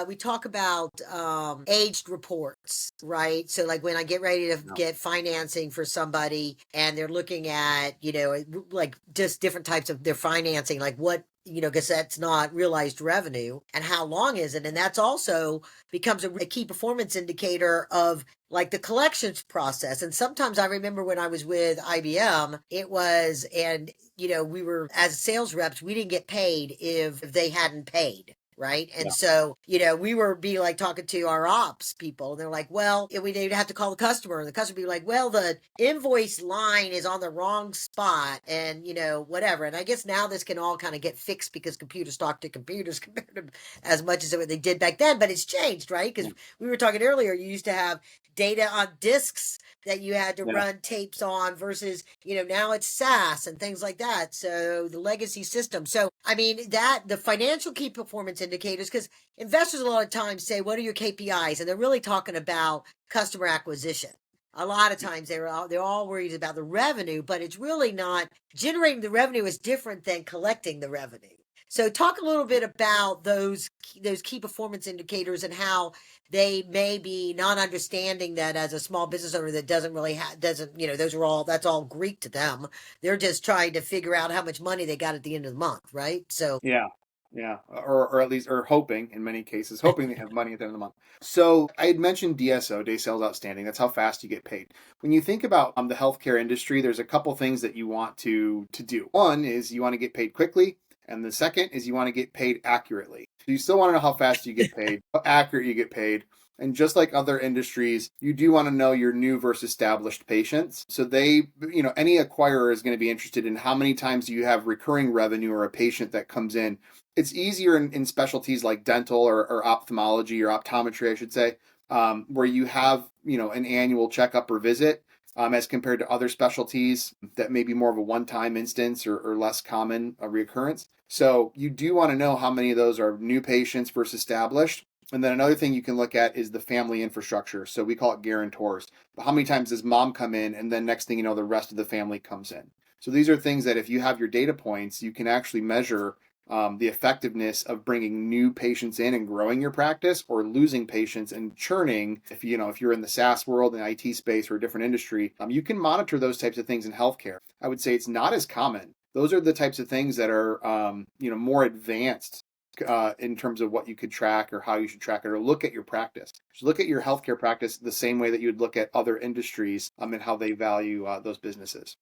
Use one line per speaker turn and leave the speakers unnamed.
we talk about aged reports, right? So like when I get ready to
Yeah.
get financing for somebody and they're looking at, like just different types of their financing, like what, because that's not realized revenue and how long is it? And that's also becomes a key performance indicator of like the collections process. And sometimes I remember when I was with IBM, it was, and we were as sales reps, we didn't get paid if they hadn't paid. Right. And
Yeah.
so, we were be like talking to our ops people and they're like, well, they'd have to call the customer and the customer would be like, well, the invoice line is on the wrong spot and, whatever. And I guess now this can all kind of get fixed because computers talk to computers compared to as much as they did back then, but it's changed, right? Because we were talking earlier, you used to have data on discs that you had to
Yeah.
run tapes on versus, now it's SaaS and things like that. So the legacy system. So, I mean, that the financial key performance indicators, because investors a lot of times say, what are your KPIs? And they're really talking about customer acquisition. A lot of times they're all worried about the revenue, but it's really not. Generating the revenue is different than collecting the revenue. So talk a little bit about those key performance indicators and how they may be not understanding that as a small business owner that doesn't really doesn't that's all Greek to them. They're just trying to figure out how much money they got at the end of the month, right? So
Yeah. Yeah. Or at least, or hoping in many cases, hoping they have money at the end of the month. So I had mentioned DSO, day sales outstanding. That's how fast you get paid. When you think about the healthcare industry, there's a couple things that you want to do. One is you want to get paid quickly. And the second is you want to get paid accurately. So you still want to know how fast you get paid, how accurate you get paid. And just like other industries, you do want to know your new versus established patients. So any acquirer is going to be interested in how many times you have recurring revenue or a patient that comes in. It's easier in specialties like dental or ophthalmology or optometry, I should say, where you have, an annual checkup or visit. As compared to other specialties that may be more of a one-time instance or less common a reoccurrence. So you do want to know how many of those are new patients versus established. And then another thing you can look at is the family infrastructure. So we call it guarantors. How many times does mom come in? And then next thing you know, the rest of the family comes in. So these are things that if you have your data points, you can actually measure the effectiveness of bringing new patients in and growing your practice, or losing patients and churning. If you're in the SaaS world, in the IT space, or a different industry, you can monitor those types of things in healthcare. I would say it's not as common. Those are the types of things that are more advanced in terms of what you could track or how you should track it, or look at your practice. So look at your healthcare practice the same way that you would look at other industries and how they value those businesses.